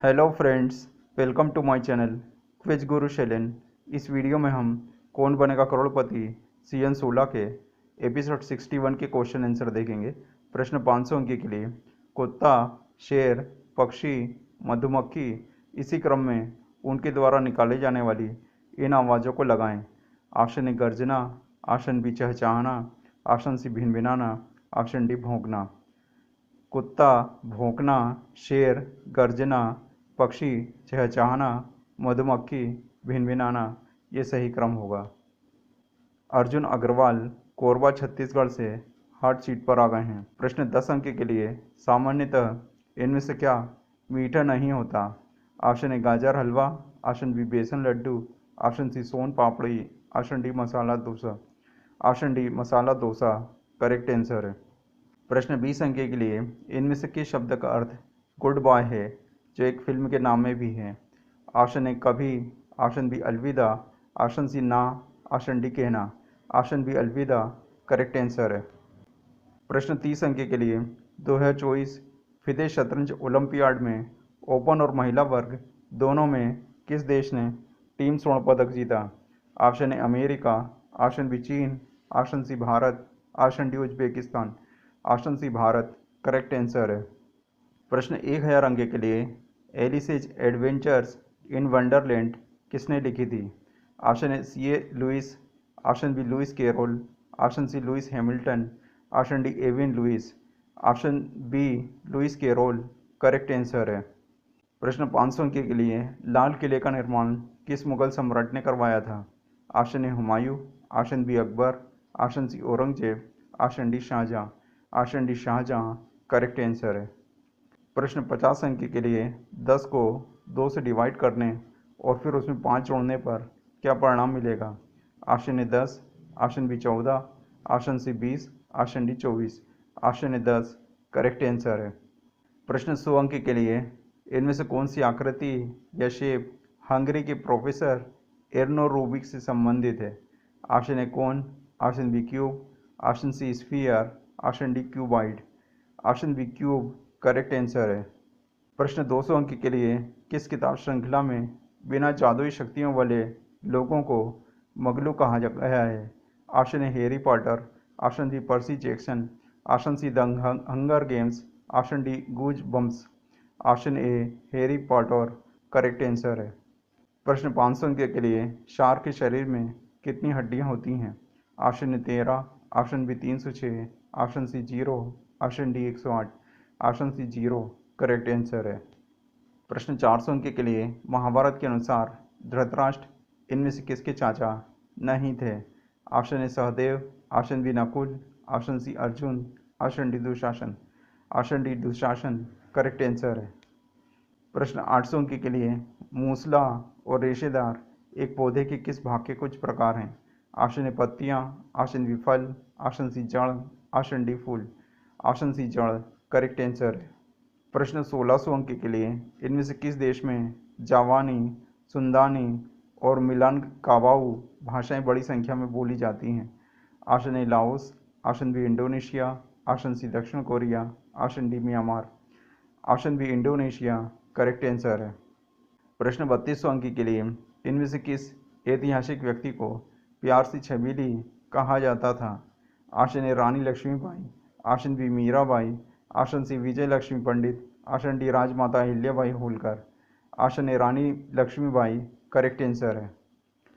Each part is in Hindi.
Hello friends, welcome to my channel quiz Guru Shailen. इस वीडियो में हम कौन बनेगा करोड़पति सीजन 16 के एपिसोड 61 के क्वेश्चन आंसर देखेंगे। प्रश्न 500 अंक के लिए। कुत्ता, शेर, पक्षी, मधुमक्खी, इसी क्रम में उनके द्वारा निकाले जाने वाली इन आवाज़ों को लगाएं। ऑप्शन ए गर्जना, ऑप्शन बी चहचहाना, ऑप्शन सी भिनभिनाना, ऑप्शन डी भौंकना। कुत्ता भौंकना, शेर गर्जना, पक्षी चहचहाना, मधुमक्खी भिनभिनाना, ये सही क्रम होगा। अर्जुन अग्रवाल कोरबा छत्तीसगढ़ से हॉट सीट पर आ गए हैं। प्रश्न 10 अंक के लिए। सामान्यतः इनमें से क्या मीठा नहीं होता? ऑप्शन ए गाजर हलवा, ऑप्शन बी बेसन लड्डू, ऑप्शन सी सोन पापड़ी, option D masala dosa. Option D masala dosa correct answer है। प्रश्न 20 अंक के लिए। इनमें से किस शब्द का अर्थ गुड बॉय है, जो एक फिल्म के नाम में भी है? ऑप्शन ए कभी, ऑप्शन बी अलविदा, ऑप्शन सी ना, ऑप्शन डी कहना। ऑप्शन बी अलविदा करेक्ट आंसर है। प्रश्न 30 अंक के लिए। 2024 फिदे शतरंज ओलंपियाड में ओपन और महिला वर्ग दोनों में किस देश ने टीम स्वर्ण पदक जीता? Option A America, option B चीन, option C Bharat, option D Uzbekistan. Option C Bharat correct answer है। प्रश्न 1000 अंक के लिए। एलिसेज एडवेंचर्स इन वंडरलैंड किसने लिखी थी? Option A C A Lewis, option B Lewis Carroll, option C Lewis Hamilton, option D Evin Lewis. Option B Lewis Carroll correct answer है। प्रश्न 500 अंक के लिए। लाल किले का निर्माण किस मुगल सम्राट ने करवाया था? Option A Humayun, option B Akbar, option C Aurangzeb, option D Shahjahan. Option D Shahjahan correct answer है। प्रश्न 50 अंक के लिए। 10 को 2 से डिवाइड करने और फिर उसमें 5 जोड़ने पर क्या परिणाम मिलेगा? Option A 10, option B 14, option C 20, option D 24। Option A 10 correct answer है। प्रश्न 100 अंक के लिए। इनमें से कौन सी आकृति या शेप हंगरी के प्रोफेसर एर्नो रूबिक से संबंधित है? Option A cone, option B cube, option C sphere, option D cuboid. Option B cube correct answer है। प्रश्न 200 अंक के लिए। किस किताब श्रृंखला में बिना जादुई शक्तियों वाले लोगों को मगलू कहा गया है? Option A Harry Potter, option B Percy Jackson, option C the Hunger Games, option D Goosebumps. Option A Harry Potter correct answer है। प्रश्न 500 अंक के लिए। शार्क के शरीर में कितनी हड्डियां होती हैं? Option A 13, option B 306, option C 0, option D 108। Option C 0 correct answer है। प्रश्न 400 अंक के लिए। महाभारत के अनुसार धृतराष्ट्र इनमें से किसके चाचा नहीं थे? Option A Sahadev, option B Nakul, option C Arjun, option D Dushasan. Option D Dushasan correct answer है। प्रश्न 800 अंक के लिए। मूसला और रेशेदार एक पौधे के किस भाग के कुछ प्रकार हैं? ऑप्शन ए पत्तियाँ, ऑप्शन बी फल, ऑप्शन सी जड़, ऑप्शन डी फूल। ऑप्शन सी जड़ करेक्ट आंसर है। प्रश्न 1600 अंक के लिए। इनमें से किस देश में जावानी, सुंदानी और मिलानकाबाऊ भाषाएं बड़ी संख्या में बोली जाती हैं? Option A Laos, option B Indonesia, option C दक्षिण Korea, option D Myanmar. Option B Indonesia correct answer है। प्रश्न 3200 अंक के लिए। इनमें से किस ऐतिहासिक व्यक्ति को प्यार से छबीली कहा जाता था? Option A Rani Lakshmibai, option B Mirabai, option C Vijay Lakshmi Pandit, option D Rajmata Ahilyabai Holkar. Option A Rani Lakshmibai correct answer है।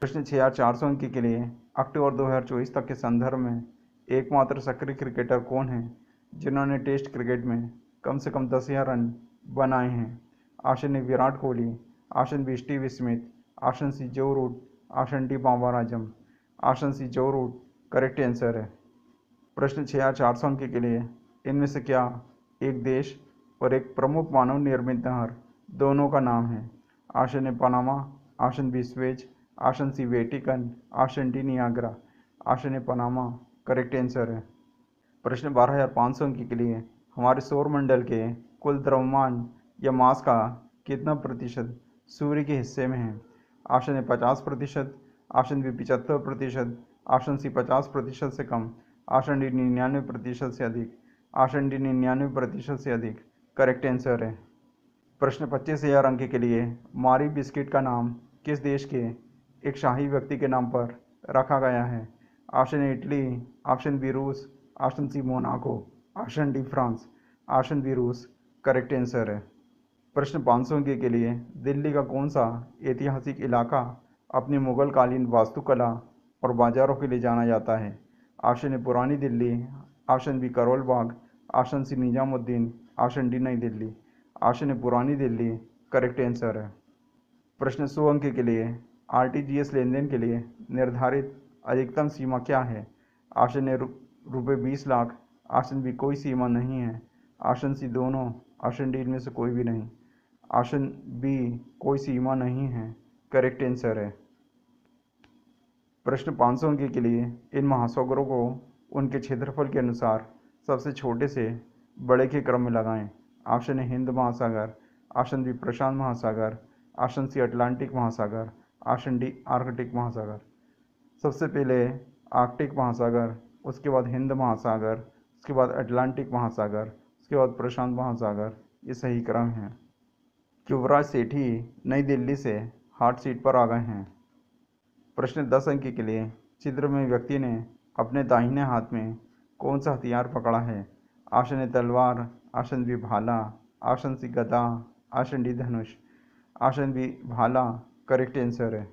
प्रश्न 6400 अंक के लिए। अक्टूबर 2024 तक के संदर्भ में एकमात्र सक्रिय क्रिकेटर कौन है जिन्होंने टेस्ट क्रिकेट में कम से कम 10,000 रन बनाए हैं? Option A Virat Kohli, option B Steve Smith, option C Joe Root, option D Babar Azam. Option C Joe Root correct answer है। प्रश्न 6400 अंक के लिए। इनमें से क्या एक देश और एक प्रमुख मानव निर्मित नहर दोनों का नाम है? Option A Panama, option B Suez, option C Vatican, option D Niagara. Option A Panama correct answer है। प्रश्न 12500 अंक के लिए। हमारे सौरमंडल के कुल द्रव्यमान या मास का कितना प्रतिशत सूर्य के हिस्से में है? Option A 50%, option B 75%, option C 50% से कम, ऑप्शन डी 99% से अधिक। ऑप्शन डी 99% से अधिक करेक्ट आंसर है। प्रश्न 25,000 अंक के लिए मारी बिस्किट का नाम किस देश के एक शाही व्यक्ति के नाम पर रखा गया है? Option A Italy, option B रूस, option C Monaco, option D France, option B रूस करेक्ट आंसर है। प्रश्न 500 अंक के लिए दिल्ली का कौन सा ऐतिहासिक इलाका अपनी मुगलकालीन वास्तुकला और बाज़ारों के लिए जाना जाता है? Option A Purani Delhi, option B Karol Bagh, option C Nizamuddin, option D Nai Delhi. Option A Purani Delhi correct answer है। प्रश्न 100 अंक के लिए आरटीजीएस लेनदेन के लिए निर्धारित अधिकतम सीमा क्या है? ऑप्शन ए रुपये 20 लाख, ऑप्शन बी कोई सीमा नहीं है, ऑप्शन सी दोनों, ऑप्शन डी इनमें से कोई भी नहीं। ऑप्शन बी कोई सीमा नहीं है करेक्ट आंसर है। प्रश्न 500 अंक के लिए इन महासागरों को उनके क्षेत्रफल के अनुसार सबसे छोटे से बड़े के क्रम में लगाएं। ऑप्शन ए हिंद महासागर, ऑप्शन बी प्रशांत महासागर, ऑप्शन सी अटलांटिक महासागर, ऑप्शन डी आर्कटिक महासागर। सबसे पहले आर्कटिक महासागर, उसके बाद हिंद महासागर, उसके बाद अटलांटिक महासागर, उसके बाद प्रशांत महासागर, ये सही क्रम है। युवराज सेठी नई दिल्ली से हॉट सीट पर आ गए हैं। प्रश्न 10 अंक के लिए चित्र में व्यक्ति ने अपने दाहिने हाथ में कौन सा हथियार पकड़ा है? ऑप्शन ए तलवार, ऑप्शन बी भाला, ऑप्शन सी गदा, ऑप्शन डी धनुष। ऑप्शन बी भाला करेक्ट आंसर है।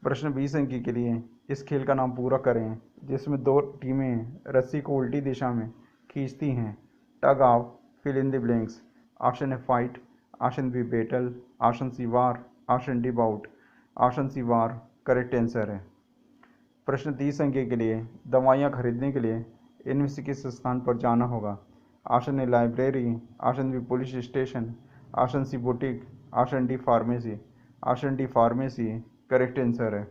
प्रश्न 20 अंक के लिए इस खेल का नाम पूरा करें जिसमें दो टीमें रस्सी को उल्टी दिशा में खींचती हैं। Tug of fill in the blanks. Option A fight, option B battle, option C war, option D bout. Option C war correct answer है। प्रश्न 30 अंक के लिए दवाइयाँ खरीदने के लिए इनमें से किस स्थान पर जाना होगा? Option A library, option B police station, option C boutique, option D pharmacy. Option D pharmacy correct answer है।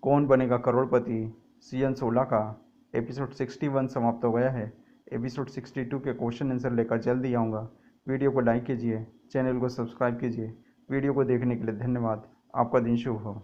कौन बनेगा करोड़पति सीजन 16 का एपिसोड 61 समाप्त हो गया है। एपिसोड 62 के क्वेश्चन आंसर लेकर जल्दी आऊँगा। वीडियो को लाइक कीजिए, चैनल को सब्सक्राइब कीजिए। वीडियो को देखने के लिए धन्यवाद। आपका दिन शुभ हो।